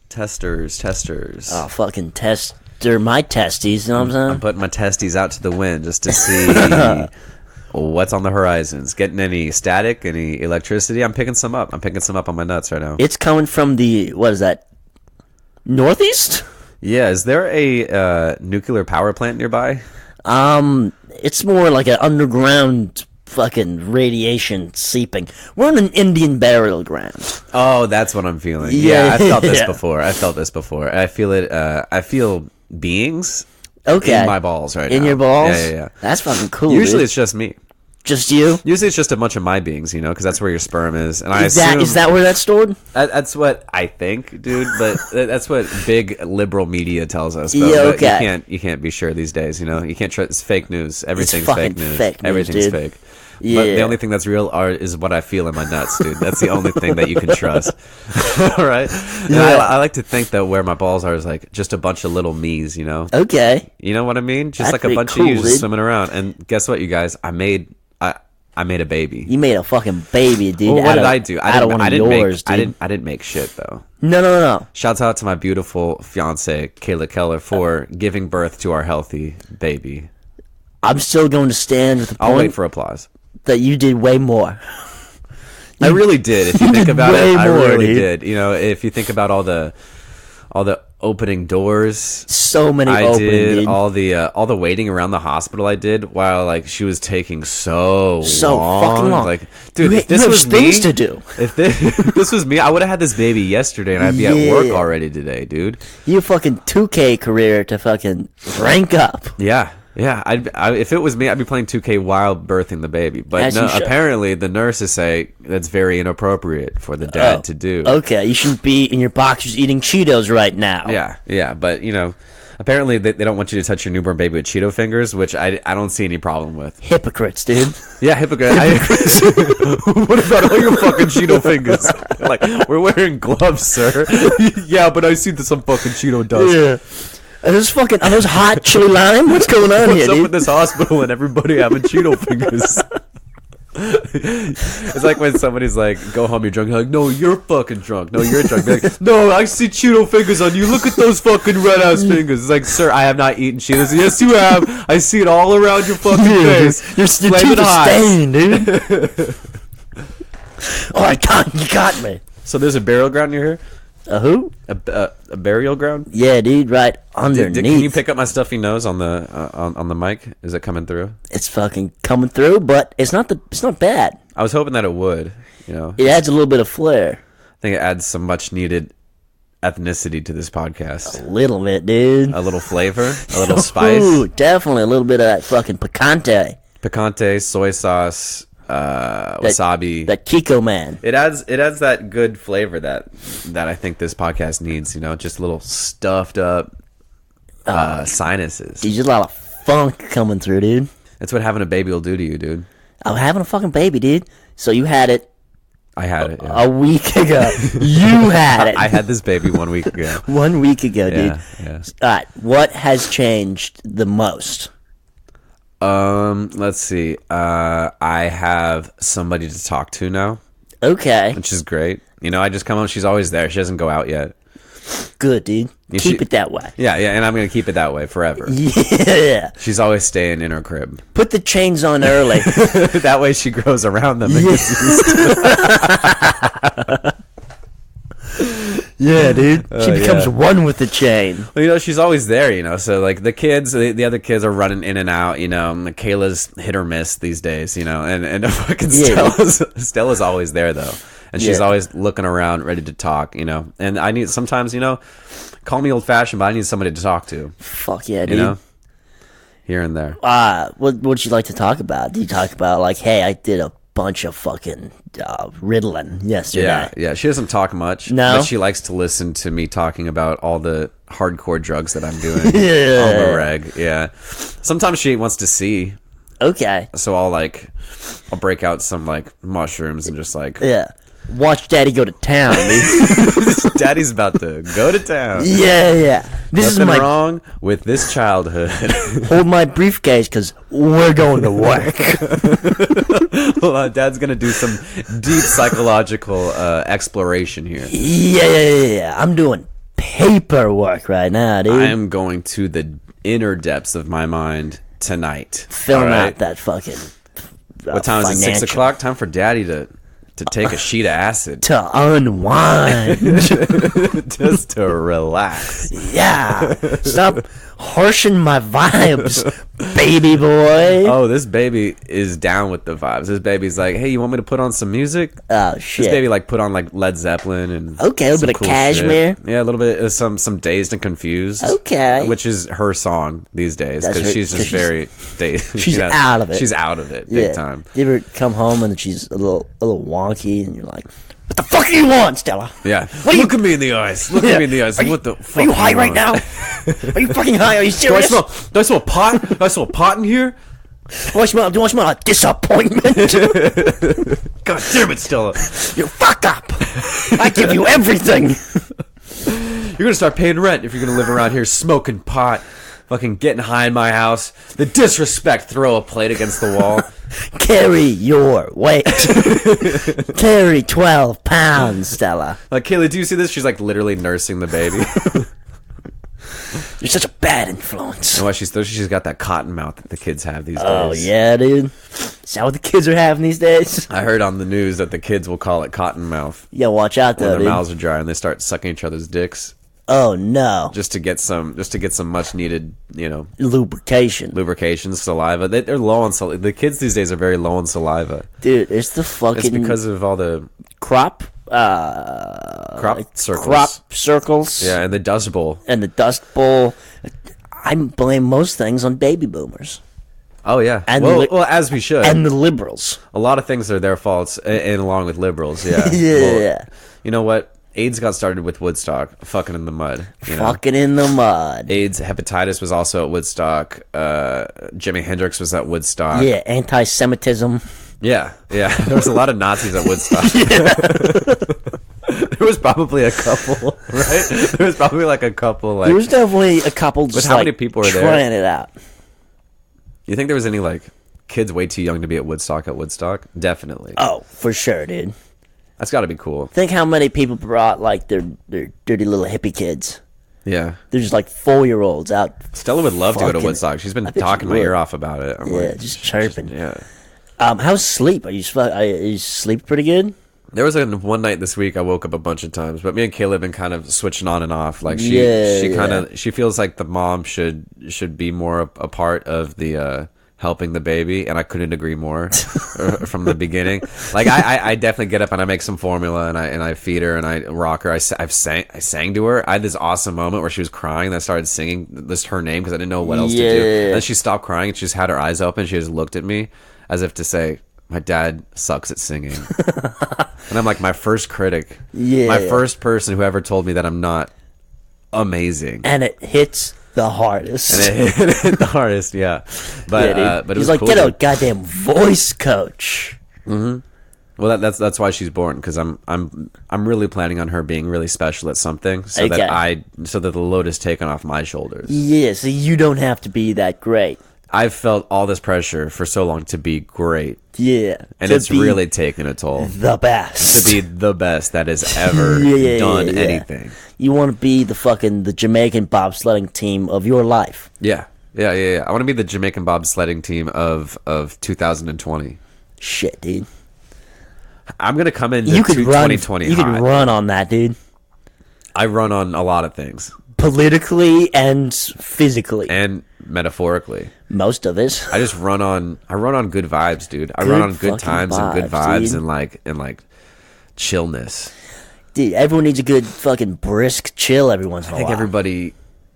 Testers. Oh, fucking tester my testes, you know what I'm saying? I'm putting my testes out to the wind just to see what's on the horizons. Getting any static, any electricity? I'm picking some up. I'm picking some up on my nuts right now. It's coming from the, what is that, northeast? Yeah, is there a nuclear power plant nearby? It's more like an underground fucking radiation seeping. We're in an Indian burial ground. Oh, that's what I'm feeling. Yeah, Yeah, I felt this yeah. before. I feel it. I feel beings Okay. in my balls right now. In your balls? Yeah. That's fucking cool, Usually dude. it's just me. Just you? Usually it's just a bunch of my beings, because that's where your sperm is. And I Is that where that's stored? That's what I think, dude. But that's what big liberal media tells us. But, Yeah, but okay. you can't be sure these days. You can't trust. It's fake news. Everything's fucking fake news. fake news, Everything's dude. fake. Yeah. But the only thing that's real is what I feel in my nuts, dude. That's the only thing that you can trust. All right. And Yeah. I like to think that where my balls are is like just a bunch of little me's. Okay. You know what I mean? Just That's like a pretty bunch cool, of you just dude. swimming around. And guess what, you guys? I made a baby. You made a fucking baby, dude. Well, what out did of- I do? out of one of yours, dude. I didn't make shit though. No. Shouts out to my beautiful fiance Kayla Keller for giving birth to our healthy baby. I'm still going to stand with the I'll wait point for applause. that you did way more. I really did. If you think about way it, I more, really dude. did. If you think about all the opening doors So many I opening, did, dude. all the waiting around the hospital I did while like she was taking so fucking long. Like, dude, You if this have was things me, to do. If this was me, I would have had this baby yesterday and I'd be at work Yeah. already today, dude. You fucking 2K career to fucking rank up. Yeah. If it was me, I'd be playing 2K while birthing the baby. But As no, you should. apparently the nurses say that's very inappropriate for the dad to do. Okay, you shouldn't be in your boxers eating Cheetos right now. Yeah, but apparently they don't want you to touch your newborn baby with Cheeto fingers, which I don't see any problem with. Hypocrites, dude. Yeah, hypocrite. What about all your fucking Cheeto fingers? Like, we're wearing gloves, sir. Yeah, but I see that some fucking Cheeto does. Yeah. Are those hot chili lime? What's going on What's here, up dude? with this hospital and everybody having Cheeto fingers? It's like when somebody's like, go home, you're drunk. You're like, no, you're fucking drunk. No, you're drunk. Be like, no, I see Cheeto fingers on you. Look at those fucking red ass fingers. It's like, sir, I have not eaten Cheetos. Yes, you have. I see it all around your fucking face. Your Flaming teeth are hot. stained, dude. Oh, you got me. So there's a burial ground near here? A who? A burial ground? Yeah, dude, right underneath. Can you pick up my stuffy nose on the on the mic? Is it coming through? It's fucking coming through, but it's not bad. I was hoping that it would. It adds a little bit of flair. I think it adds some much needed ethnicity to this podcast. A little bit, dude. A little flavor, a little spice, Ooh, definitely a little bit of that fucking picante. picante, soy sauce, wasabi. That Kiko man. It adds that good flavor that I think this podcast needs. Just a little stuffed up sinuses. There's just a lot of funk coming through, dude. That's what having a baby will do to you, dude. I'm having a fucking baby, dude. So you had it I had it. Yeah. a week ago. You had it. I had this baby 1 week ago. 1 week ago, dude. Yeah. All right, what has changed the most? Let's see. I have somebody to talk to now, Okay, which is great. I just come home. She's always there. She doesn't go out yet. good, dude. You Keep should- it that way. Yeah, and I'm gonna keep it that way forever. Yeah. She's always staying in her crib. Put the chains on early. That way she grows around them. And gets used Yeah, dude. She becomes yeah. one with the chain. Well, she's always there, so like the kids, the other kids are running in and out, and Kayla's hit or miss these days, and fucking Yeah. Stella's always there though, and she's Yeah. always looking around, ready to talk, and I need sometimes, call me old fashioned, but I need somebody to talk to, Fuck yeah, dude. Here and there. What would you like to talk about? Do you talk about like, hey, I did a bunch of fucking Ritalin yesterday? Yeah. She doesn't talk much, No? but she likes to listen to me talking about all the hardcore drugs that I'm doing Yeah. on the reg. Yeah. Sometimes she wants to see. Okay. So I'll break out some like mushrooms and just like Yeah. watch Daddy go to town, dude. Daddy's about to go to town. Yeah. This Nothing is my wrong with this childhood. hold my briefcase because we're going to work. Well, Dad's gonna do some deep psychological exploration here. Yeah. I'm doing paperwork right now, dude. I am going to the inner depths of my mind tonight. Filling All right? out that fucking. What time is it? 6 financial. o'clock. Time for Daddy to take a sheet of acid, To unwind. just to relax. Yeah. Stop harshing my vibes, baby boy. Oh, this baby is down with the vibes. This baby's like, hey, you want me to put on some music? Oh, This shit. baby like put on like Led Zeppelin and Okay, a little some bit of cool Cashmere. shit. Yeah, a little bit of some Dazed and Confused. Okay. Which is her song these days That's because her- she's just 'cause very dazed. she's out of it. She's out of it big Yeah. time. You ever come home and she's a little wonky and you're like, what the fuck do you want, Stella? Yeah. What are Look at me in the eyes. Look at me in the eyes. What the fuck? Are you high do right want? now? Are you fucking high? Are you Do I serious? smell pot? Do I smell pot in here? Do I smell a disappointment? God damn it, Stella. You fuck up. I give you everything. You're gonna start paying rent if you're gonna live around here smoking pot, fucking getting high in my house. The disrespect, throw a plate against the wall. Carry your weight. Carry 12 pounds, Stella. Like, Kaylee, do you see this? She's like literally nursing the baby. You're such a bad influence. And why she's got that cotton mouth that the kids have these days. Oh, yeah, dude. Is that what the kids are having these days? I heard on the news that the kids will call it cotton mouth Yeah, watch out, when though, their dude. mouths are dry and they start sucking each other's dicks Oh, no. just to get some much needed, Lubrication. lubrication, saliva. They're low on saliva. The kids these days are very low on saliva. Dude, it's the fucking It's because of all the crop circles. crop circles. Yeah, and the Dust Bowl. And the Dust Bowl. I blame most things on baby boomers Oh yeah. And Well, as we should. and the liberals. A lot of things are their faults, and along with liberals. Yeah. Yeah. Well, you know what? AIDS got started with Woodstock, fucking in the mud. You know? Fucking in the mud. AIDS, hepatitis was also at Woodstock. Jimi Hendrix was at Woodstock. Yeah, anti-Semitism. Yeah. There was a lot of Nazis at Woodstock. There was probably a couple, right? There was probably like a couple. Like, There was definitely a couple just how like many people were there? trying it out. you think there was any like kids way too young to be at Woodstock? Definitely. Oh, for sure, dude. That's got to be cool. Think how many people brought like their dirty little hippie kids. Yeah. They're just like 4-year-olds out. Stella would love to go to Fucking- Woodstock. She's been I bet talking you my would. ear off about it. I'm Yeah, like, just chirping. yeah. How's sleep? Are you sleep pretty good? There was one night this week I woke up a bunch of times, but me and Kayla have been kind of switching on and off. Like she feels like the mom should be more a part of the helping the baby, and I couldn't agree more from the beginning. Like I definitely get up and I make some formula and I feed her and I rock her. I sang to her. I had this awesome moment where she was crying and I started singing this her name because I didn't know what else to do. Yeah. And then she stopped crying and she just had her eyes open. She just looked at me as if to say, my dad sucks at singing. And I'm like, my first critic. Yeah. My first person who ever told me that I'm not amazing. And it hits the hardest. And it hit the hardest, yeah. But Yeah, dude. but it He's was like, cool. get a goddamn voice coach. Well, that's why she's born, because I'm really planning on her being really special at something, so Okay. that the load is taken off my shoulders. Yeah, so you don't have to be that great. I've felt all this pressure for so long to be great, Yeah. and to it's be really taken a toll. the best. To be the best that has ever Yeah, done yeah. anything. You want to be the Jamaican bobsledding team of your life. Yeah. I want to be the Jamaican bobsledding team of 2020. Shit, dude. I'm gonna come into You could run. 2020 You could hot. run on that, dude. I run on a lot of things, Politically and physically. and metaphorically. Most of it. I run on good vibes, dude. I Good run on good fucking times and good vibes, vibes dude. and like chillness. Dude, everyone needs a good fucking brisk chill every once in a I think while. everybody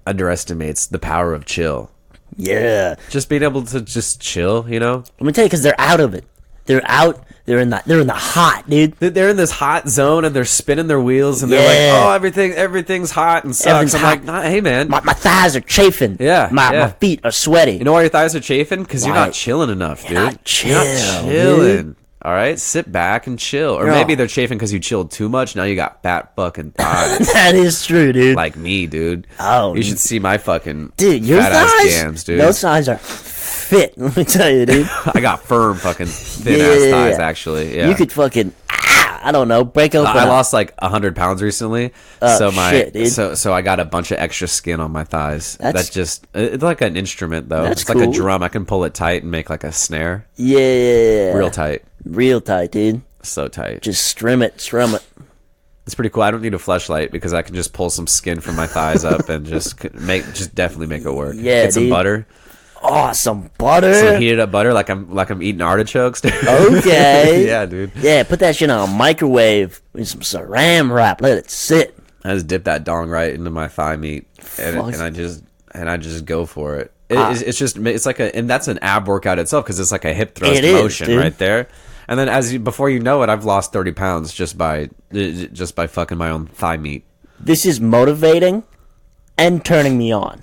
underestimates the power of chill. Yeah. Just being able to just chill, you know? Let me tell you, because they're out of it. They're out. They're in the hot, dude. They're in this hot zone and they're spinning their wheels and they're Yeah. like, "Oh, everything's hot and sucks." Everything's I'm hot. like, nah, "Hey, man, My thighs are chafing. Yeah, My yeah. feet are sweaty. you know why your thighs are chafing? Because you're Why? not chilling enough, dude. You're not You're not chill, chilling. dude. All right, sit back and chill. Or No. maybe they're chafing because you chilled too much. Now you got fat fucking thighs. That is true, dude. Like me, dude. Oh, you should see my fucking dude, your fat ass thighs, jams, dude. those thighs are fit. Let me tell you, dude. I got firm fucking thin ass Yeah. thighs. Actually, yeah. You could fucking, I don't know, break open. I lost like 100 pounds recently, so shit, dude. so I got a bunch of extra skin on my thighs. That's- That just it's like an instrument though. That's It's like a cool. drum. I can pull it tight and make like a snare. Yeah, Real tight, real tight, dude. so tight. Just strum it. It's pretty cool. I don't need a fleshlight because I can just pull some skin from my thighs up and just definitely make it work. Yeah, get some dude. butter, Oh, some butter. some heated up butter, like I'm eating artichokes. Dude. Okay. yeah, dude. Yeah, put that shit on a microwave with some saran wrap. Let it sit. I just dip that dong right into my thigh meat, and Fuck. I just go for it. It's like and that's an ab workout itself because it's like a hip thrust It is, motion dude. right there. And then before you know it, I've lost 30 pounds just by fucking my own thigh meat. This is motivating and turning me on.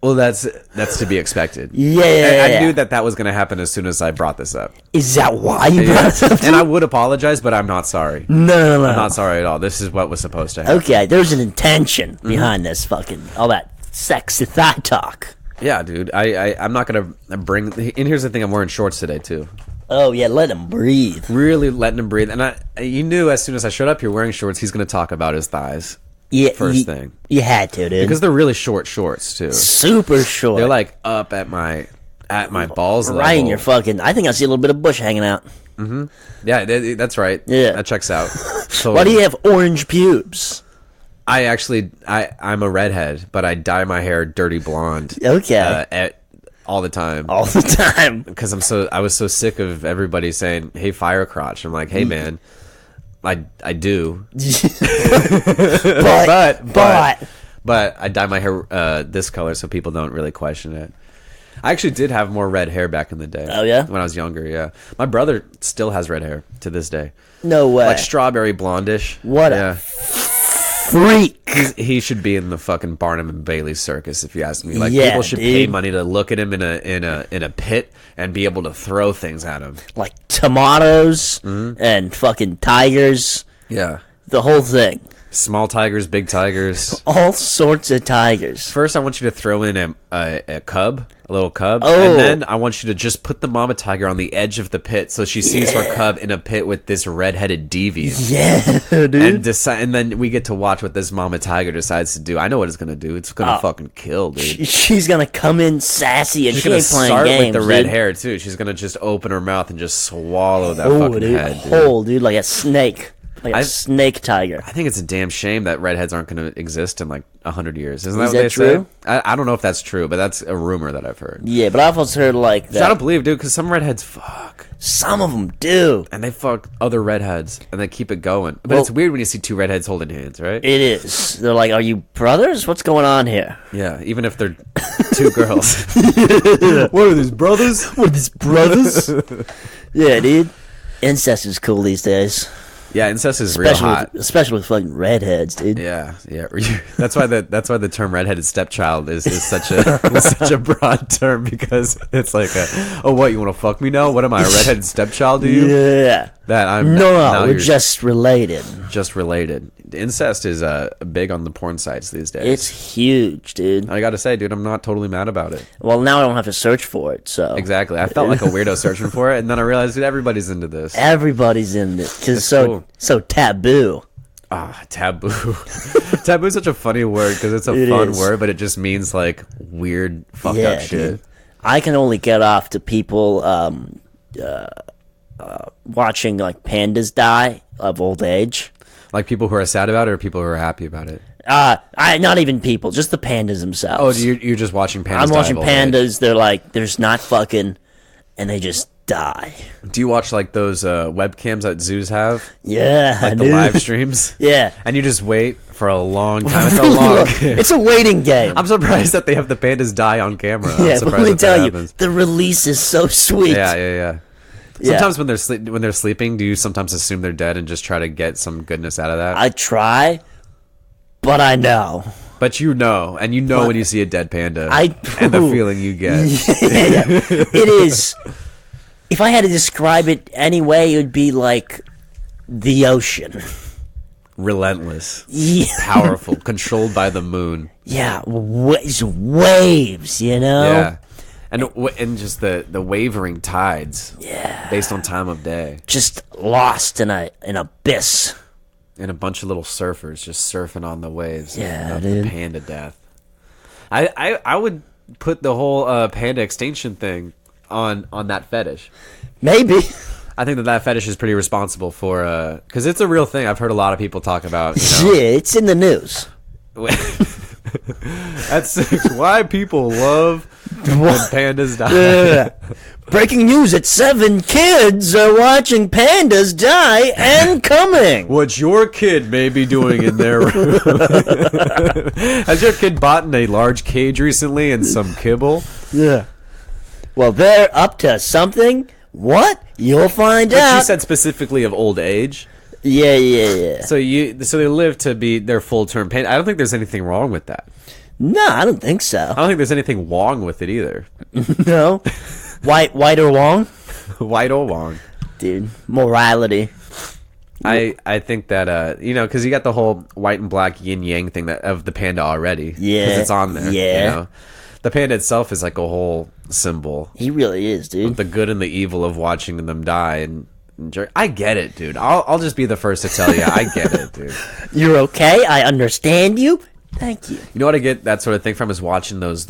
Well, that's to be expected. Yeah. I knew that was going to happen as soon as I brought this up. Is that why you brought it up? And I would apologize, but I'm not sorry. No. I'm not sorry at all. This is what was supposed to happen. Okay, there's an intention Mm-hmm. behind this fucking, all that sexy thigh talk. Yeah, dude. I'm not going to bring... And here's the thing. I'm wearing shorts today, too. Oh, yeah, let him breathe. Really letting him breathe. And you knew as soon as I showed up here wearing shorts, he's going to talk about his thighs. Yeah, First thing. You had to, dude. Because they're really short shorts, too. Super short. They're like up at my balls level. right in your fucking, I think I see a little bit of bush hanging out. Yeah, that's right. Yeah. That checks out. So Why do you have orange pubes? I'm a redhead, but I dye my hair dirty blonde. Okay. All the time. All the time. Because I was so sick of everybody saying, "Hey, fire crotch." I'm like, "Hey, man, I do." But I dye my hair this color so people don't really question it. I actually did have more red hair back in the day. Oh, yeah? When I was younger, yeah. My brother still has red hair to this day. No way. Like strawberry blondish. What a yeah. freak. He should be in the fucking Barnum and Bailey circus if you ask me. Like Yeah, people should pay dude. money to look at him in a pit and be able to throw things at him. Like tomatoes Mm-hmm. and fucking tigers. Yeah. The whole thing. Small tigers, big tigers. All sorts of tigers. First, I want you to throw in a cub, a little cub, Oh. and then I want you to just put the mama tiger on the edge of the pit so she sees her cub in a pit with this red-headed deviant. Yeah, dude. And then we get to watch what this mama tiger decides to do. I know what it's gonna do. It's gonna fucking kill, dude. She's gonna come in sassy and She's she gonna ain't playing start games, with the red dude. hair too. She's gonna just open her mouth and just swallow that Oh, fucking dude. head, dude. Whole, dude, like a snake. Like a I- snake tiger. I think it's a damn shame that redheads aren't going to exist in like 100 years. Isn't that Is what that they true? say? I don't know if that's true, but that's a rumor that I've heard. Yeah, but I've also heard like Which I don't that. believe, dude, because some redheads fuck. Some of them do. And they fuck other redheads, and they keep it going. But Well- it's weird when you see two redheads holding hands, right? It is. They're like, are you brothers? What's going on here? Yeah, even if they're two girls. What are these, brothers? What are these brothers? Yeah, dude. Incest is cool these days. Yeah, incest is real hot. Especially with fucking redheads, dude. Yeah. That's why the term redheaded stepchild is such a such a broad term because it's like what, you want to fuck me now? What am I, a redheaded stepchild to you? Yeah. That I'm No, now we're you're just related. just related. Incest is big on the porn sites these days. It's huge, dude. I gotta say, dude, I'm not totally mad about it. Well, now I don't have to search for it, so. Exactly. I felt like a weirdo searching for it, and then I realized, dude, everybody's into this. Everybody's in this because it's That's cool. so taboo. Taboo. Taboo is such a funny word because it's a It fun is. word, but it just means like weird, fucked Yeah, up shit. dude. I can only get off to people watching like pandas die of old age. Like people who are sad about it or people who are happy about it. Not even people, just the pandas themselves. Oh, you're just watching pandas. I'm die watching of old age. pandas. They're like, there's not fucking, and they just die. Do you watch like those webcams that zoos have, Yeah, like the dude. live streams? Yeah. And you just wait for a long time. It's a long. It's a waiting game. I'm surprised that they have the pandas die on camera. I'm yeah, but surprised let me that tell you, happens. the release is so sweet. Yeah. Yeah. Sometimes when they're sleeping, do you sometimes assume they're dead and just try to get some goodness out of that? I try, but I know. But you know, and you know when you see a dead panda, I and the do. feeling you get. Yeah. It is. If I had to describe it anyway, it would be like the ocean. Relentless, Yeah, powerful, controlled by the moon. yeah, waves, you know? Yeah, and just the wavering tides. Yeah. Based on time of day, Just lost in an abyss. and a bunch of little surfers just surfing on the waves. Yeah, of dude. the panda death. I would put the whole panda extinction thing on that fetish. Maybe. I think that fetish is pretty responsible for because it's a real thing. I've heard a lot of people talk about. You know, Yeah, it's in the news. that's why people love when pandas die. Yeah. Breaking news at 7, kids are watching pandas die and coming. What your kid may be doing in their room. Has your kid bought in a large cage recently and some kibble? Yeah. Well, they're up to something. What? You'll find But out. you said specifically of old age. Yeah. So they live to be their full term panda. I don't think there's anything wrong with that. No, I don't think I so. don't think there's anything wrong with it either. No. White or wrong? White or wrong. Dude, morality. I think that because you got the whole white and black yin yang thing of the panda already. Yeah. Because it's on there. Yeah. You know? The panda itself is like a whole symbol. He really is, dude. The good and the evil of watching them die and I get it, dude. I'll just be the first to tell you, I get it, dude. You're okay. I understand you. Thank you. You know what I get that sort of thing from is watching those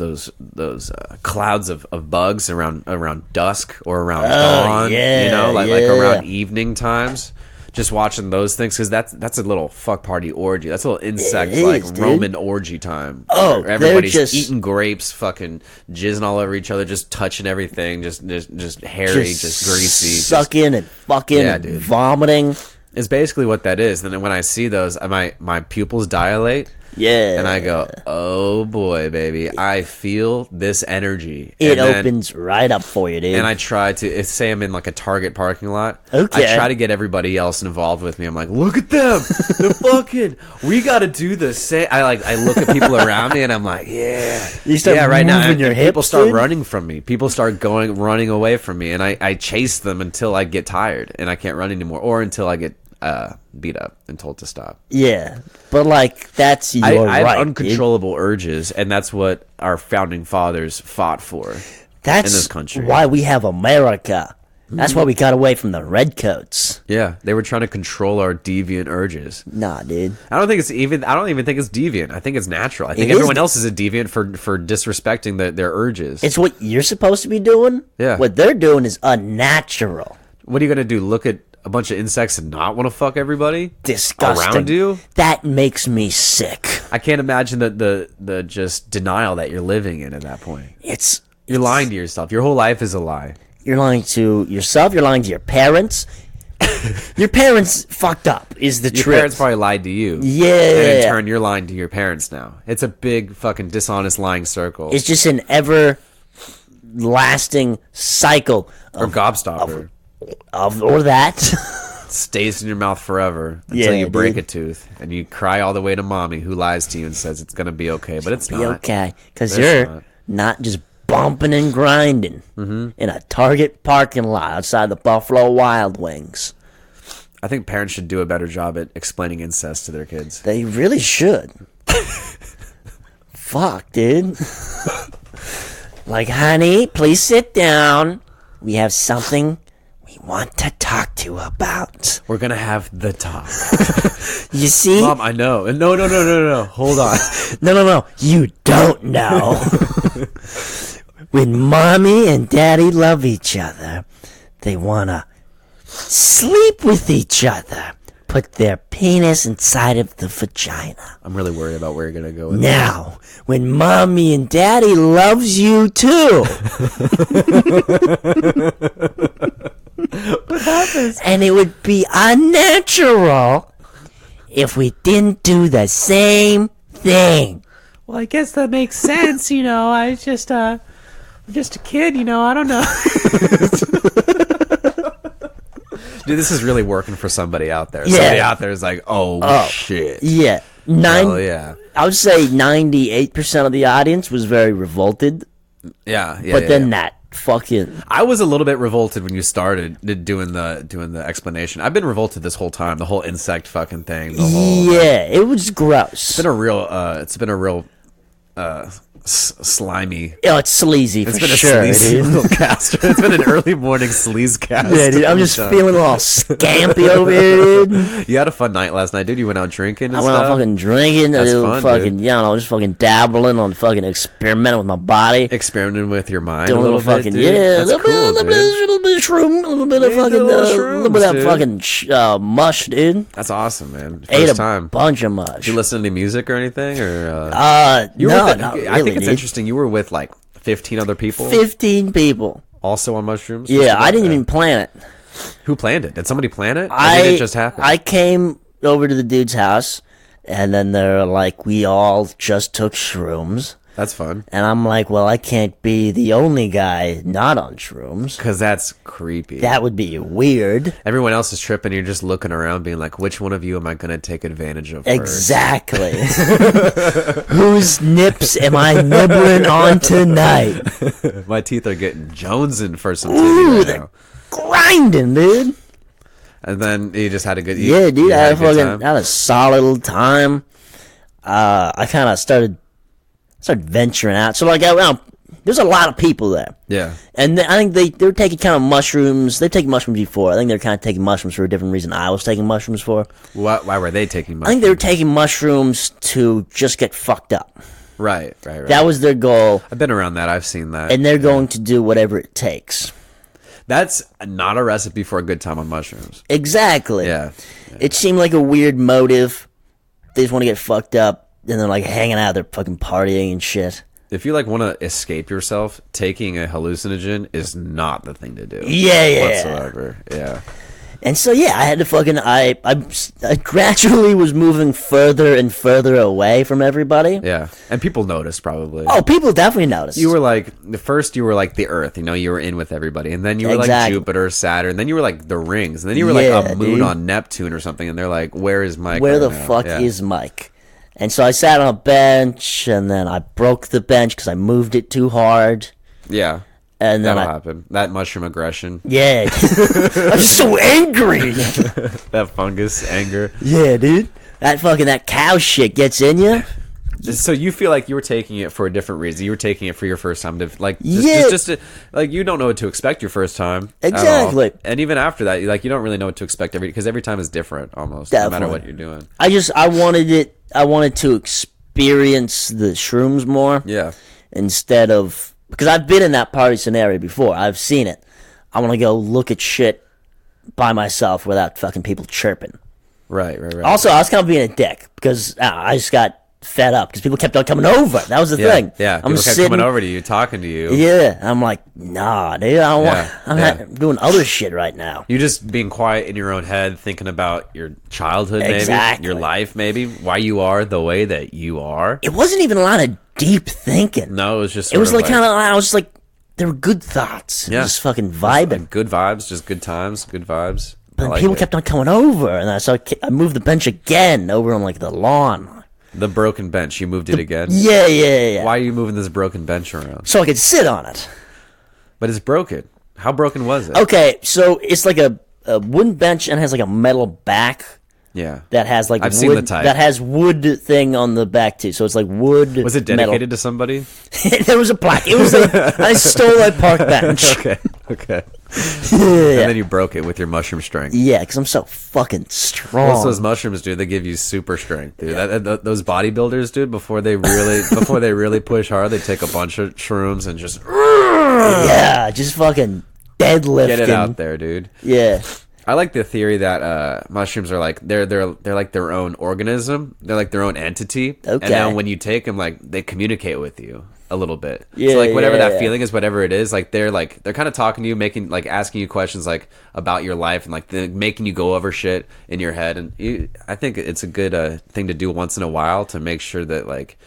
clouds of bugs around dusk or around dawn. yeah, you know, like yeah. around evening times. Just watching those things because that's a little fuck party orgy. That's a little insect It like is, dude. Roman orgy time. Oh, where everybody's they're just- eating grapes, fucking jizzing all over each other, just touching everything, just hairy, just greasy, just- Sucking and fucking Yeah, and dude. vomiting. It's basically what that is. And then when I see those, my pupils dilate, Yeah. and I go, "Oh boy, baby, I feel this energy." It And then- opens right up for you, dude. and I try to say I'm in like a Target parking lot. Okay. I try to get everybody else involved with me. I'm like, look at them, the fucking. We got to do the same. I look at people around me and I'm like, yeah, You start right now. moving And your people hips, start dude? running from me. People start running away from me, and I chase them until I get tired and I can't run anymore, or until I get beat up and told to stop. Yeah, but like that's your I have right. dude. uncontrollable urges, and that's what our founding fathers fought for. That's in this country. why we have America. That's why we got away from the redcoats. Yeah, they were trying to control our deviant urges. Nah, dude. I don't even think it's deviant. I think it's natural. I think It is everyone else is a deviant for disrespecting their urges. It's what you're supposed to be doing. Yeah. What they're doing is unnatural. What are you gonna do? Look at a bunch of insects and not want to fuck everybody Disgusting. around you? That makes me sick. I can't imagine the just denial that you're living in at that point. You're lying to yourself. Your whole life is a lie. You're lying to yourself. You're lying to your parents. Your parents fucked up. Is the Your truth? parents probably lied to you. Yeah. And in turn, you're lying to your parents now. It's a big fucking dishonest lying circle. It's just an ever lasting cycle or gobstopper. or that. Stays in your mouth forever until Yeah, you break dude. a tooth and you cry all the way to mommy who lies to you and says it's going to be okay, but it's Be not. okay, because It's you're not. not just bumping and grinding in a Target parking lot outside the Buffalo Wild Wings. I think parents should do a better job at explaining incest to their kids. They really should. Fuck, dude. Like, honey, please sit down. We have something we want to talk to you about. We're going to have the talk. You see? Mom, I know. No. Hold on. No. You don't know. When mommy and daddy love each other, they want to sleep with each other. Put their penis inside of the vagina. I'm really worried about where you're going to go with Now, when mommy and daddy loves you too. What happens? And it would be unnatural if we didn't do the same thing. Well, I guess that makes sense, I'm just a kid, I don't know. Dude, this is really working for somebody out there. Yeah. Somebody out there is like, oh. shit. Yeah. Oh, yeah. I would say 98% of the audience was very revolted. Yeah. But then that fucking. I was a little bit revolted when you started doing the explanation. I've been revolted this whole time. The whole insect fucking thing. The whole, Yeah, it was gross. it's been a real slimy. Oh, it's sleazy It's for been a sure, sleazy dude. little cast. It's been an early morning sleaze cast. Yeah, dude, I'm just feeling all scampy over here, dude. You had a fun night last night, dude. You went out drinking and I went stuff. out fucking drinking, That's fun, fucking, you know, just fucking dabbling on fucking experimenting with my body. Experimenting with your mind Doing a little fucking, bit, dude. yeah, That's a little bit of shroom, a little bit of Yeah, fucking, little bit of shrooms, fucking mush, dude. That's awesome, man. First Ate a time. bunch of mush. Did you listen to any music or anything, or you were No, with not really, I think it's dude. interesting. You were with like 15 other people, 15 people. also on mushrooms. Yeah, I didn't even plan it. Who planned it? Did somebody plan it? Or did it just happen? I came over to the dude's house, and then they're like, we all just took shrooms. That's fun. And I'm like, well, I can't be the only guy not on shrooms. Because that's creepy. That would be weird. Everyone else is tripping. You're just looking around, being like, "Which one of you am I going to take advantage of?" Exactly. Whose nips am I nibbling on tonight? First? My teeth are getting jonesing for some Ooh, titty right they're now. grinding, dude. And then you just had a good. Yeah, dude, I had, good I had a solid little time. I kind of started venturing out. So, like, there's a lot of people there. Yeah. And I think they were taking kind of mushrooms. They've taken mushrooms before. I think they're kind of taking mushrooms for a different reason I was taking mushrooms for. Why were they taking I mushrooms? think they were taking mushrooms to just get fucked up. Right. That was their goal, I've been around that. I've seen that. and they're going to do whatever it takes. That's not a recipe for a good time on mushrooms. Exactly. Yeah. It seemed like a weird motive. They just want to get fucked up, and they're like hanging out, they're fucking partying and shit. If you like want to escape yourself, taking a hallucinogen is not the thing to do. Yeah. Whatsoever. Yeah. And so yeah, I had to fucking I gradually was moving further and further away from everybody. Yeah. And people noticed probably. Oh, people definitely noticed. You were like you were like the Earth, you were in with everybody, and then you were like Exactly. Jupiter, Saturn, and then you were like the rings, and then you were Yeah, like a moon dude. on Neptune or something, and they're like, "Where is Mike? Where right the now?" fuck Yeah. is Mike? And so I sat on a bench, and then I broke the bench because I moved it too hard. Yeah, And then that'll happen. That mushroom aggression, yeah, I'm so angry. that fungus anger. Yeah, dude. That cow shit gets in you. So you feel like you were taking it for a different reason. You were taking it for your first time to Yeah. like you don't know what to expect your first time. at all. Exactly. And even after that, you don't really know what to expect because every time is different almost, no matter Definitely. what you're doing. I wanted to experience the shrooms more. Yeah. Instead of, because I've been in that party scenario before. I've seen it. I want to go look at shit by myself without fucking people chirping. Right. Also, I was kind of being a dick because I just got fed up because people kept on coming over. That was the thing. Yeah, I'm people kept sitting coming over to you, talking to you. Yeah, I'm like, nah, dude. I don't want. Yeah, I'm yeah. not doing other shit right now. You just being quiet in your own head, thinking about your childhood, maybe Exactly. your life, maybe why you are the way that you are. It wasn't even a lot of deep thinking. No, it was just. It was like kind of. I was just like, there were good thoughts. Yeah. Just fucking vibing. good vibes, just good times, good vibes. But I like people it. kept on coming over, and I moved the bench again over on like the lawn. The broken bench. You moved it again. Yeah. Why are you moving this broken bench around? So I could sit on it. But it's broken. How broken was it? Okay, so it's like a wooden bench and has like a metal back Yeah. that has like I've wood, seen the type. that has wood thing on the back too. So it's like wood. Was it dedicated to somebody? There was a plaque. It was like I stole that park bench. Okay. Yeah. And then you broke it with your mushroom strength. Yeah, because I'm so fucking strong. Most of those mushrooms, dude, they give you super strength, dude. Those bodybuilders, dude, before they really push hard, they take a bunch of shrooms and just Yeah, just fucking deadlifting. get it out there, dude. Yeah. I like the theory that mushrooms are like they're like their own organism. They're like their own entity. Okay. And then when you take them, like they communicate with you a little bit. Yeah, So like whatever yeah, that yeah. feeling is, whatever it is, like they're kind of talking to you, asking you questions like about your life and like making you go over shit in your head. And I think it's a good thing to do once in a while to make sure that like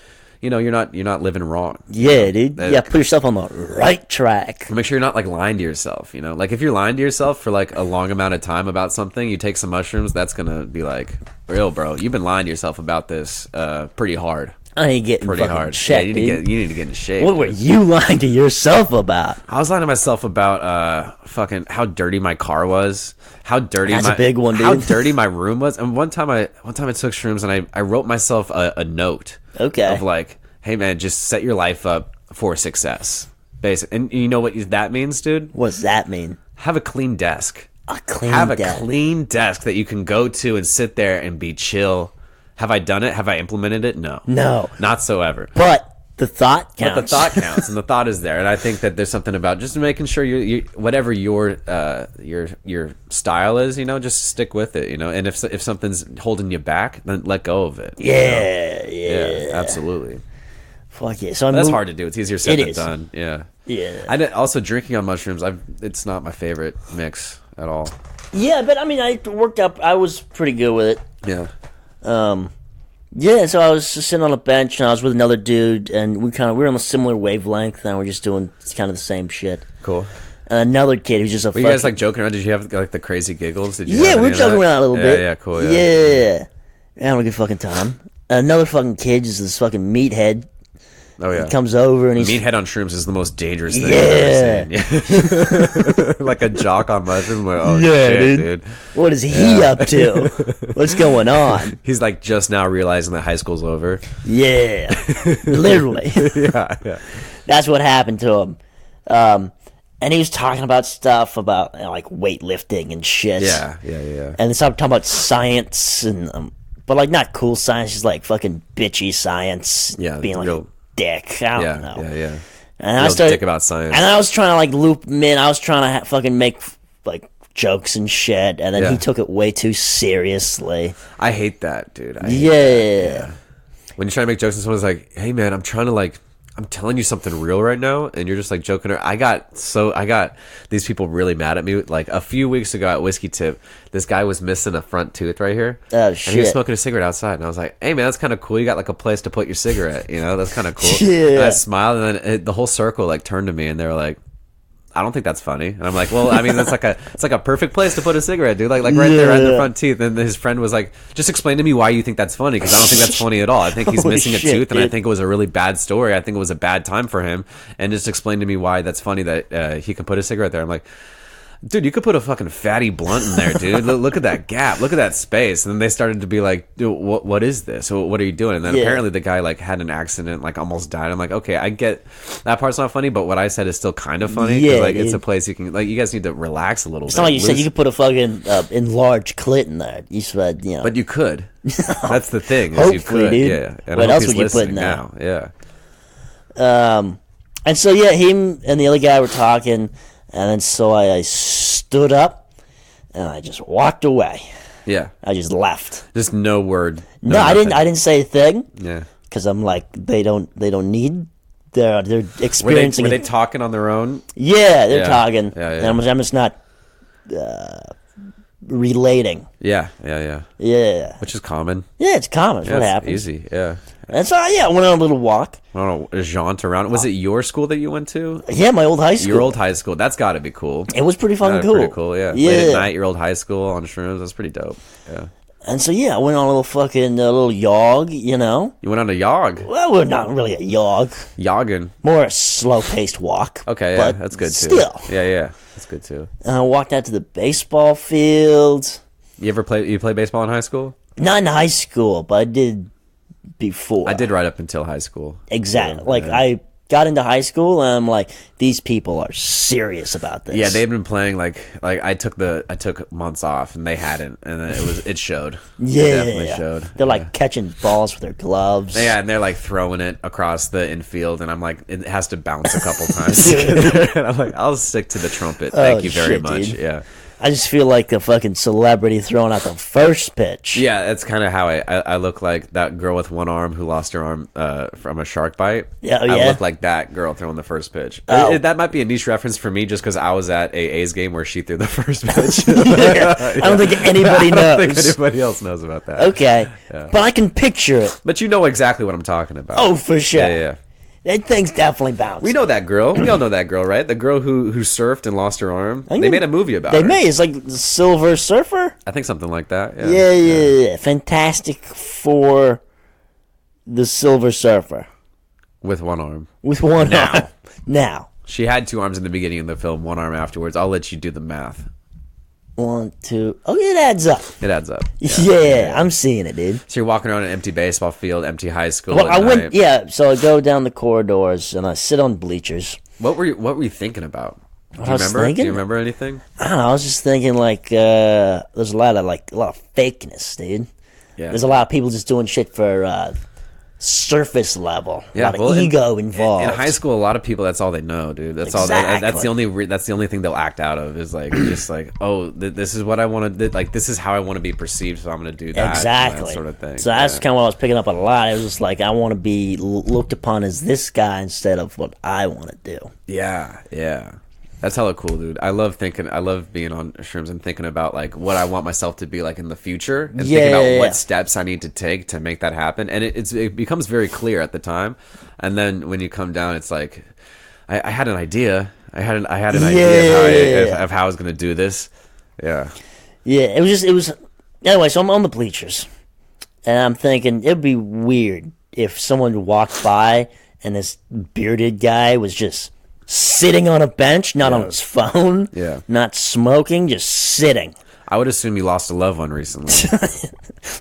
you're not living wrong. Yeah, dude. That- Yeah, put yourself on the right track. Make sure you're not like lying to yourself, like if you're lying to yourself for like a long amount of time about something, you take some mushrooms, that's gonna be like real, bro, you've been lying to yourself about this pretty hard. I ain't getting pretty fucking hard. checked, yeah, dude. you need to get in shape. What were dude. you lying to yourself about? I was lying to myself about fucking how dirty my car was, how dirty That's my a big one, how dude. dirty my room was. And one time I took shrooms and I wrote myself a note Okay. of like, hey man, just set your life up for success, basic. And you know what that means, dude? What does that mean? Have a clean desk. A clean Have a desk. clean desk that you can go to and sit there and be chill. Have I done it? Have I implemented it? No. No. Not so ever. But the thought counts. But the thought counts, and the thought is there. And I think that there's something about just making sure you whatever your style is, just stick with it, And if something's holding you back, then let go of it. Yeah. Yeah, absolutely. Fuck yeah. So That's hard to do. It's easier said It than is. done. Yeah. Yeah. Also drinking on mushrooms. It's not my favorite mix at all. Yeah, but I mean, I worked up. I was pretty good with it. Yeah. Yeah, so I was just sitting on a bench, and I was with another dude, and we were on a similar wavelength, and we're just doing kind of the same shit. Cool. And another kid who's just a Were you guys like joking around? Did you have like the crazy giggles? Did you? yeah, have we were any of joking that? around a little bit. Yeah, cool. Yeah, having a good fucking time. Another fucking kid is this fucking meathead. Oh yeah. He comes over and he's Meathead on shrooms is the most dangerous thing Yeah. I've ever seen. Like a jock on mushrooms. Like, oh Yeah, shit, dude. dude. what is he up to? What's going on? He's like just now realizing that high school's over. Yeah, literally. Yeah. That's what happened to him. And he was talking about stuff about like weightlifting and shit. Yeah. And they started talking about science and but like not cool science, just like fucking bitchy science. Yeah, being like real- a dick. I don't know. Yeah. And I Real started dick about science. and I was trying to like loop him in. I was trying to fucking make like jokes and shit, and then Yeah. he took it way too seriously. I hate that, dude. Yeah. When you try to make jokes and someone's like, hey man, I'm telling you something real right now, and you're just like joking around. I got these people really mad at me. Like a few weeks ago at Whiskey Tip, this guy was missing a front tooth right here. Oh, And he was shit. smoking a cigarette outside, and I was like, hey man, that's kind of cool. You got like a place to put your cigarette, That's kind of cool. Yeah. And I smiled, and then the whole circle like turned to me, and they were like, I don't think that's funny. And I'm like, well, I mean, it's like a perfect place to put a cigarette, dude. Like right there in the Yeah. front teeth. And his friend was like, just explain to me why you think that's funny, because I don't think that's funny at all. I think he's Holy missing a shit, tooth, and I dude. think it was a really bad story. I think it was a bad time for him. And just explain to me why that's funny that he can put a cigarette there. I'm like, dude, you could put a fucking fatty blunt in there, dude. Look at that gap. Look at that space. And then they started to be like, dude, what is this? What are you doing? And then Yeah. apparently the guy like had an accident, like almost died. I'm like, okay, I get that part's not funny, but what I said is still kind of funny. 'Cause, Yeah, like it's dude. a place you can, like, you guys need to relax a little It's bit. not like you said Lose- you could put a fucking enlarged clit in there. You said, but you could. That's the thing. Is you Hopefully, could, dude. yeah. And What I hope else he's would you put listening in now. Yeah. And so yeah, him and the other guy were talking, and then so I stood up and I just walked away. Yeah. I just left. Just no word. No, I didn't. nothing. I didn't say a thing Yeah. because I'm like they don't need. They're Were experiencing. they it. talking on their own? Yeah, they're Yeah. talking. Yeah, yeah. And I'm just not relating. Yeah. Yeah, Which is common. yeah, it's common. It's Yeah, what it's happens. easy. Yeah. And so yeah, I went on a little walk. I don't know, jaunt around. Was it your school that you went to? Yeah, my old high school. Your old high school. That's got to be cool. It was pretty fucking cool. Pretty cool, yeah. Yeah. Late at night, your old high school on shrooms. That's pretty dope. Yeah. And so yeah, I went on a little fucking little jog. You know, You went on a yog. well, we're not really a jog. Yogging. More a slow-paced walk. Okay, yeah, but that's good too. Still, Yeah, that's good too. I walked out to the baseball field. You play baseball in high school? Not in high school, but I did before. I did right up until high school. Exactly. Yeah, Like yeah. I got into high school, and I'm like, these people are serious about this. Yeah, they've been playing like I took months off and they hadn't, and then it showed. Yeah, It definitely showed. They're like catching balls with their gloves. Yeah, and they're like throwing it across the infield, and I'm like, it has to bounce a couple times. to get there. And I'm like, I'll stick to the trumpet. Thank you very shit, much. dude. Yeah. I just feel like a fucking celebrity throwing out the first pitch. Yeah, that's kind of how I look like that girl with one arm who lost her arm from a shark bite. Yeah, I yeah. look like that girl throwing the first pitch. Oh. That might be a niche reference for me just because I was at a A's game where she threw the first pitch. I don't think anybody I knows. don't think anybody else knows about that. Okay, but I can picture it. But you know exactly what I'm talking about. Oh, for sure. Yeah. That thing's definitely bounced. We know that girl. We all know that girl, right? The girl who surfed and lost her arm. think They made a movie about They her. may. It's like the Silver Surfer. I think something like that. Yeah. Fantastic Four the Silver Surfer with one arm. with one arm. Now, She had 2 arms in the beginning of the film, 1 arm afterwards. I'll let you do the math. 1, 2. Oh, it adds up. It adds up. Yeah, I'm seeing it, dude. So you're walking around an empty baseball field, empty high school. Well, at I went. night. Yeah, so I go down the corridors and I sit on bleachers. What were you thinking about? Do I you was remember? thinking? Do you remember anything? I don't know. I was just thinking like, there's a lot of fakeness, dude. Yeah. There's a lot of people just doing shit for surface level. A lot of in- ego involved. In high school, a lot of people, that's all they know, dude. That's all. That's the Exactly. only. That's the only thing they'll act out of is like just like, oh, this is what I want to. Like this is how I want to be perceived, so I'm going to do that. Exactly. That sort of thing. So that's kind of what I was picking up on a lot. It was just like I want to be looked upon as this guy instead of what I want to do. Yeah, yeah. That's hella cool, dude. I love being on shrooms and thinking about like what I want myself to be like in the future, and thinking about Yeah. what steps I need to take to make that happen. And it becomes very clear at the time, and then when you come down, it's like I had an idea. I had an idea of how I was gonna do this. Yeah. Yeah, it was. Anyway, so I'm on the bleachers, and I'm thinking it'd be weird if someone walked by and this bearded guy was just sitting on a bench, not on his phone, Yeah. not smoking, just sitting. I would assume you lost a loved one recently.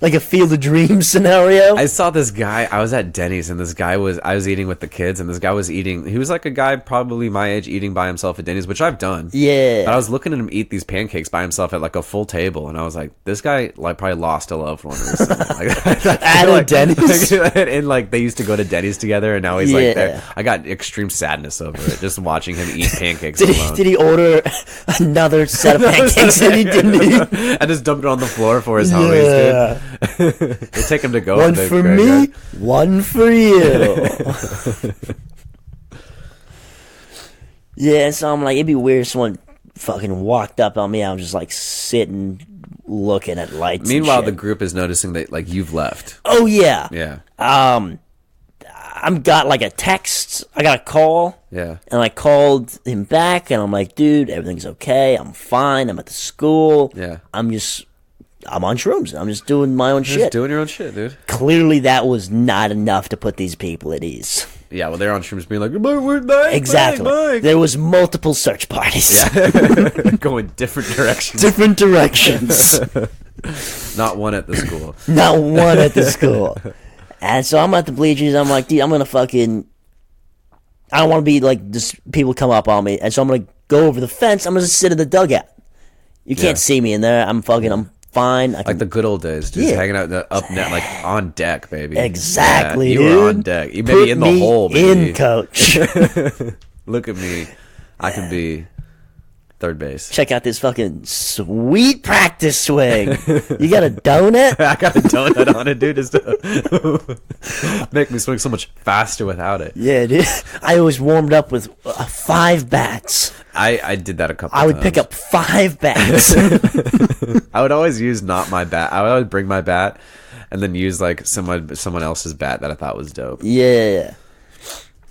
Like a Field of Dreams scenario. I saw this guy. I was at Denny's, and I was eating with the kids, and this guy was eating. He was like a guy probably my age eating by himself at Denny's, which I've done. Yeah. But I was looking at him eat these pancakes by himself at like a full table, and I was like, this guy like probably lost a loved one recently. At a Denny's? And like they used to go to Denny's together, and now he's like Yeah. there. I got extreme sadness over it just watching him eat pancakes Did alone. he order another set of pancakes that he didn't eat? I just dumped it on the floor for his homies, dude. They take him to go. One the for graveyard. me, one for you. Yeah, so I'm like, it'd be weird if someone fucking walked up on me. I'm just like sitting, looking at lights. and Meanwhile, the shit. group is noticing that like you've left. Oh yeah. Yeah. I'm got like a text. I got a call. Yeah. And I called him back, and I'm like, dude, everything's okay. I'm fine. I'm at the school. Yeah. I'm on shrooms. I'm just doing my own Just shit. doing your own shit, dude. Clearly, that was not enough to put these people at ease. Yeah, well, they're on shrooms being like, we're back, Exactly. back." There was multiple search parties. Going different directions. Different directions. Not one at the school. Not one at the school. And so I'm at the bleachers. I'm like, dude, I'm going to fucking... I don't want to be like, just people come up on me. And so I'm going to go over the fence. I'm going to sit in the dugout. You can't Yeah. see me in there. I'm fine. I can, Like the good old days, just Yeah. hanging out up net, like on deck, baby. Exactly, Yeah, you dude. were on deck. You Put maybe in the me hole, baby. in, coach. Look at me. I can be third base. Check out this fucking sweet practice swing. You got a donut? I got a donut on it, dude. Just to make me swing so much faster without it. Yeah, dude. I always warmed up with 5 bats. I did that a couple I would times. pick up 5 bats. I would always use not my bat. I would always bring my bat and then use like someone else's bat that I thought was dope. Yeah.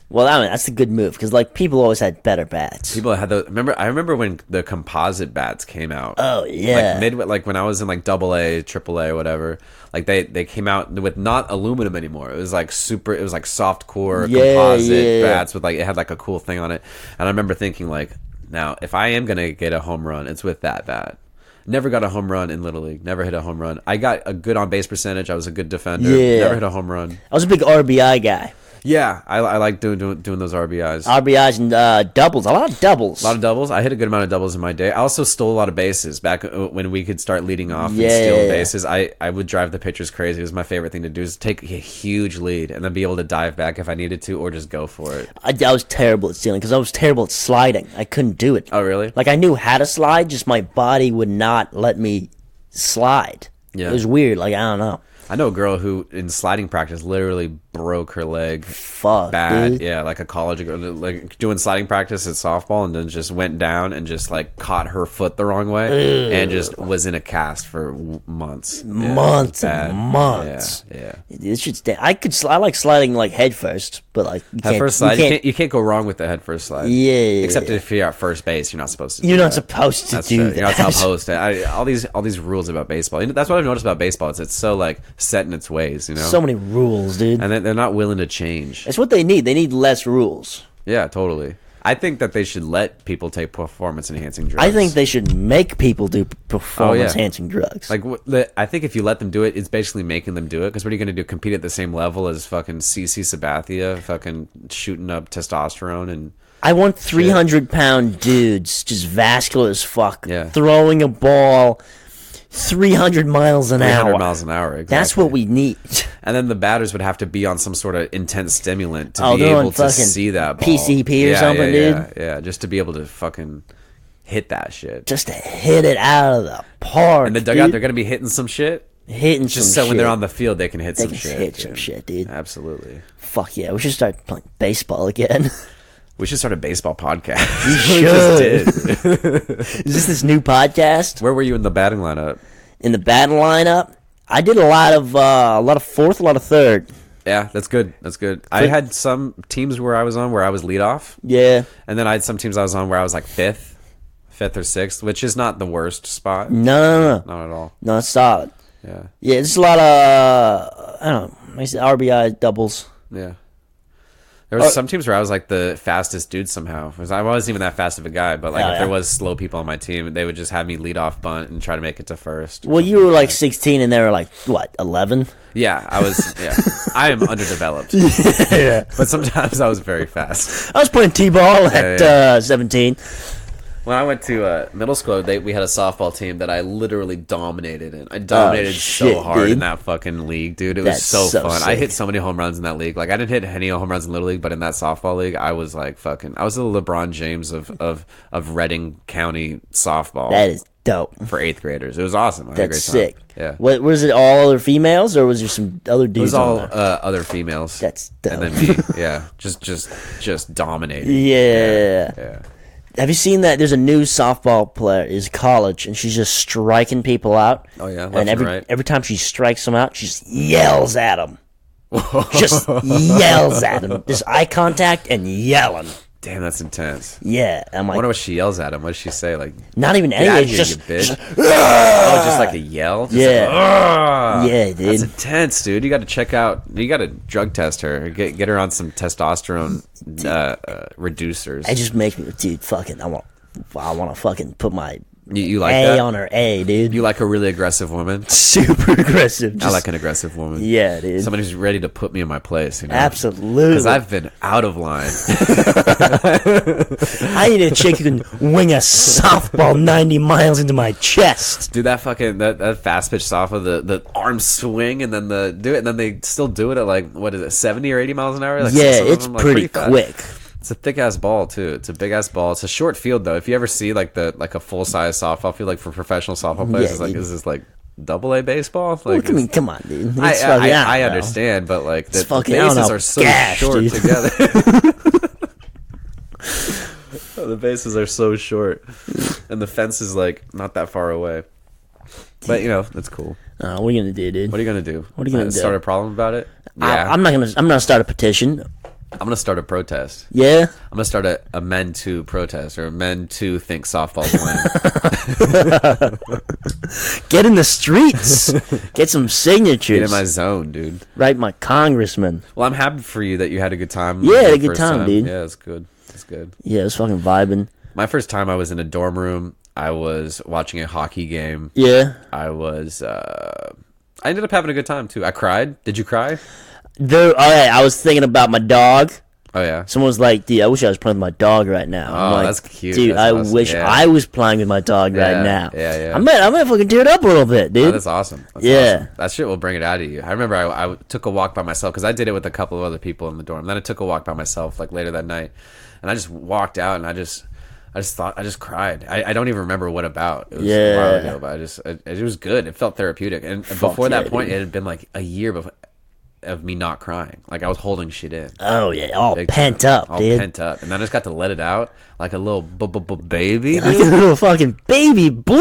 Well, I mean, that's a good move because like people always had better bats. People had the I remember when the composite bats came out. Oh yeah. Like when I was in like AA, AAA, whatever. Like they came out with not aluminum anymore. It was like it was like soft core Yeah, composite yeah. bats with like it had like a cool thing on it. And I remember thinking like, now if I am gonna get a home run, it's with that bat. Never got a home run in Little League. Never hit a home run. I got a good on base percentage. I was a good defender. Yeah. Never hit a home run. I was a big RBI guy. Yeah, I like doing those RBIs. RBIs and doubles. A lot of doubles. A lot of doubles. I hit a good amount of doubles in my day. I also stole a lot of bases back when we could start leading off and Yeah. stealing bases. I would drive the pitchers crazy. It was my favorite thing to do, is take a huge lead and then be able to dive back if I needed to, or just go for it. I was terrible at stealing because I was terrible at sliding. I couldn't do it. Oh, really? Like I knew how to slide, just my body would not let me slide. Yeah. It was weird. Like I don't know. I know a girl who in sliding practice literally broke her leg Fuck, bad. dude. Yeah, like a college girl, like doing sliding practice at softball, and then just went down and just like caught her foot the wrong way and just was in a cast for months. Yeah, Months bad. and months. Yeah. It should stay. I like sliding like head first, but like you Head can't, first slide, You can't, you can't go wrong with the head first slide. Yeah. Except if you're at first base, you're not supposed to. do you're not that. supposed to That's do true. that. You're not supposed to. All these rules about baseball. You know, that's what I've noticed about baseball. It's so like set in its ways. You know. So many rules, dude. and then they're not willing to change. That's what they need. They need less rules. Yeah, totally. I think that they should let people take performance-enhancing drugs. I think they should make people do performance-enhancing drugs. Like, I think if you let them do it, it's basically making them do it. Because what are you going to do? Compete at the same level as fucking CC Sabathia, fucking shooting up testosterone and. I want 300-pound dudes, just vascular as fuck, Yeah. throwing a ball 300 miles an 300 hour. miles an hour. Exactly. That's what we need. And then the batters would have to be on some sort of intense stimulant to be they're on able to fucking see that ball. PCP or something, dude. Yeah, just to be able to fucking hit that shit. Just to hit it out of the park. In the dugout, dude. they're going to be hitting some shit. Hitting Just some so when shit. they're on the field, they can hit They some can shit. hit some dude. shit, dude. Absolutely. Fuck yeah, we should start playing baseball again. We should start a baseball podcast. We We just did. Is this new podcast? Where were you in the batting lineup? In the batting lineup, I did a lot of fourth, a lot of third. Yeah, that's good. That's good. I had some teams where I was on where I was leadoff, Yeah. and then I had some teams I was on where I was like fifth or sixth, which is not the worst spot. No. Not at all. No, it's solid. Yeah. Yeah, it's a lot of, I don't know, RBI doubles. Yeah. There was some teams where I was like the fastest dude somehow. I wasn't even that fast of a guy, but like Oh, if yeah. there was slow people on my team, they would just have me lead off bunt and try to make it to first. Well, you were like 16 and they were like, what, 11? Yeah, I was. Yeah, I am underdeveloped, Yeah. but sometimes I was very fast. I was playing T-ball at yeah. 17. When I went to middle school, we had a softball team that I literally dominated in. I dominated shit, so hard dude. in that fucking league, dude. It was That's so so fun. I sick. hit so many home runs in that league. Like I didn't hit any home runs in Little League, but in that softball league, I was like fucking. I was the LeBron James of Reading County softball That is dope. for 8th graders. It was awesome. I had a That's great time. sick. Yeah. What was it? All other females, or was there some other It dudes was all on there? other females. That's and dope. then me, yeah, just dominating. Yeah. Yeah. Have you seen that? There's a new softball player. Is college, and she's just striking people out. Oh, yeah, left and and right. every time she strikes them out, she just yells at them. Just yells at them. Just eye contact and yelling. Damn, that's intense. Yeah, I'm I wonder like, what she yells at him. What does she say? Like, not even get out of any. here, It's you just bitch. Oh, just like a yell? Just Yeah. like, "Ugh." Yeah, dude. That's intense, dude. You got to check out. You got to drug test her. Get her on some testosterone reducers. it just makes me, dude. Fucking, I want to fucking put my You like A that? on her A, dude. You like a really aggressive woman? Super aggressive. I Just, like an aggressive woman. yeah, dude. Somebody who's ready to put me in my place. You know? Absolutely. Because I've been out of line. I need a chick who can wing a softball 90 miles into my chest. Do that fucking that fast pitch softball, the arm swing, and then and then they still do it at like what is it, 70 or 80 miles an hour? Like Yeah, some of it's them, like, pretty fast. quick. It's a thick ass ball too. It's a big ass ball. It's a short field though. If you ever see like a full size softball field, like for professional softball players, Yeah, it's like dude. is this like AA baseball? Well, Like I mean, it's- come on, dude. It's I fucking- I don't know. understand, but like the fucking- I don't bases know, are so gash, short dude. together. The bases are so short, and the fence is like not that far away. But you know that's cool. What are you gonna do, dude? What are you gonna do? What are you gonna do? Start a problem about it? I'm not gonna. I'm gonna start a petition. I'm gonna start a protest. Yeah. I'm gonna start a Men Too protest, or Men Too think softball's lame. Get in the streets. Get some Get signatures. in my zone, dude. Write my congressman. Well, I'm happy for you that you had a good time. Yeah, I had a the good first time, dude. Yeah, it's good. It's good. Yeah, it's fucking vibing. My first time, I was in a dorm room. I was watching a hockey game. Yeah. I was. I ended up having a good time too. I cried. Did you cry? All right, I was thinking about my dog. Oh yeah. Someone was like, dude, I wish I was playing with my dog right now. I'm Oh, like, that's cute. Dude, That's I awesome. wish Yeah. I was playing with my dog Yeah, right now. yeah, yeah. I might fucking tear it up a little bit, dude. Oh, that's awesome. That's Yeah. awesome. That shit will bring it out of you. I remember I took a walk by myself because I did it with a couple of other people in the dorm. Then I took a walk by myself like later that night, and I just walked out and I just cried. I don't even remember what about. It was a while Yeah. ago, but it was good. It felt therapeutic. And Fuck before that yeah, point, dude. it had been like a year of me not crying. Like I was holding shit in. Oh, yeah, all Big pent time. up, All dude. pent up, and then I just got to let it out like a little baby. Like a little fucking baby boy.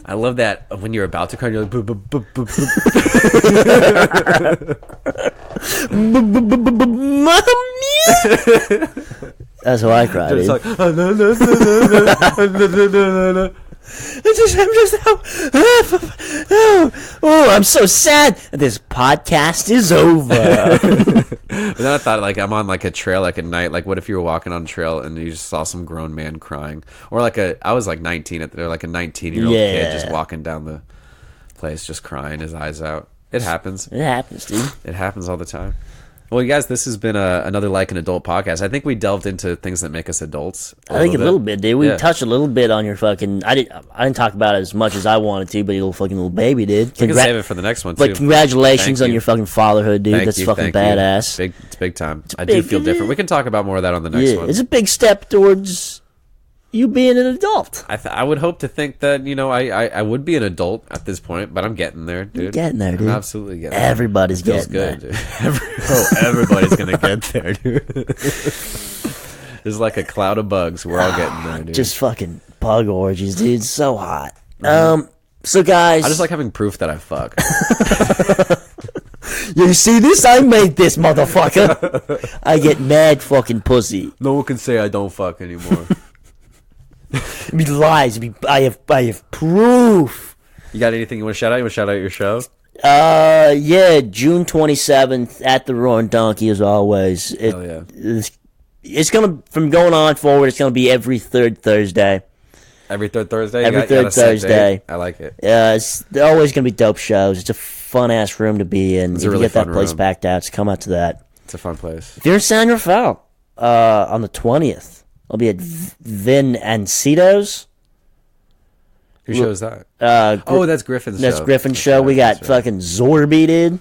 I love that when you're about to cry, you're like, "Boo, boo, boo, boo, boo." That's how I cried, It's dude. like, "Oh, no, no, no, no, no, no, no, no, no, no." I'm so sad. This podcast is over. But then I thought, like, I'm on like a trail, like at night. Like, what if you were walking on a trail and you just saw some grown man crying, or like I was like 19 at the, like a 19-year-old kid just walking down the place, just crying his eyes out. It happens. It happens, dude. It happens all the time. Well, you guys, this has been another Like an Adult podcast. I think we delved into things that make us adults. I think a little bit, dude. We touched a little bit on your fucking. I didn't talk about it as much as I wanted to, but your little baby did. We can save it for the next one too. But congratulations on your fucking fatherhood, dude. That's fucking badass. It's big time. I do feel different. We can talk about more of that on the next one. It's a big step towards you being an adult. I would hope to think that, you know, I would be an adult at this point, but I'm getting there, dude. You're getting there, dude. I'm absolutely getting Everybody's there. getting there. Dude. Everybody's gonna get there, dude. There's like a cloud of bugs. We're all getting there, dude. Just fucking bug orgies, dude. So hot. So guys, I just like having proof that I fuck. You see this? I made this, motherfucker. I get mad fucking pussy. No one can say I don't fuck anymore. Be lies. I have proof. You got anything you want to shout out? You want to shout out your show? Yeah, June 27th at the Roaring Donkey as always. Hell yeah. It's gonna, from going on forward, it's gonna be every third Thursday. Every third Thursday? Every third Thursday. I like it. They're always gonna be dope shows. It's a fun ass room to be in. It's if a really you get that fun place room. packed out, so come out to that. It's a fun place. If you're in San Rafael, on the 20th, I'll be at Vin Ancito's. Who show is that? That's Griffin's show. That's Griffin's show. We got fucking Zorby, dude.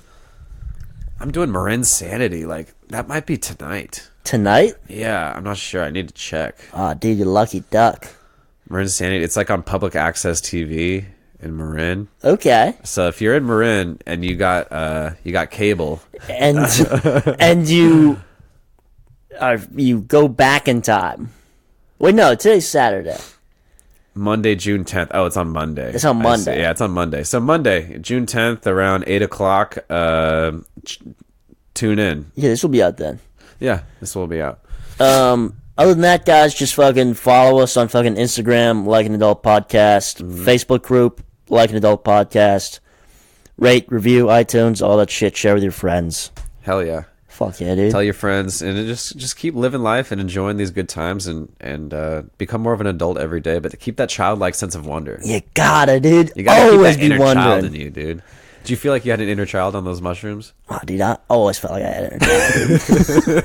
I'm doing Marin Sanity. Like, that might be tonight. Tonight? Yeah, I'm not sure. I need to check. Oh, dude, you lucky duck. Marin Sanity. It's like on public access TV in Marin. Okay. So if you're in Marin and you got cable, and you go back in time. Wait, no, today's Saturday. Monday, June 10th. Oh, it's on Monday. It's on Monday. Yeah, it's on Monday. So Monday, June 10th, around 8 o'clock, tune in. Yeah, this will be out then. Yeah, this will be out. Other than that, guys, just fucking follow us on fucking Instagram, Like an Adult Podcast, Facebook group, Like an Adult Podcast, rate, review, iTunes, all that shit. Share with your friends. Hell yeah. Fuck yeah, dude. Tell your friends, and just keep living life and enjoying these good times, and become more of an adult every day. But to keep that childlike sense of wonder. You gotta, dude. You gotta always keep that be inner child wondering. in you, dude. Do you feel like you had an inner child on those mushrooms? Oh, dude, I always felt like I had it.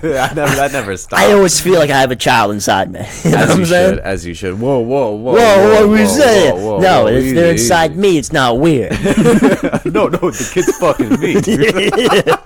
That never stopped. I always feel like I have a child inside me. You know what I'm saying? As you should. Whoa. What are we saying? No, if they're inside me, it's not weird. No, the kid's fucking me. Dude.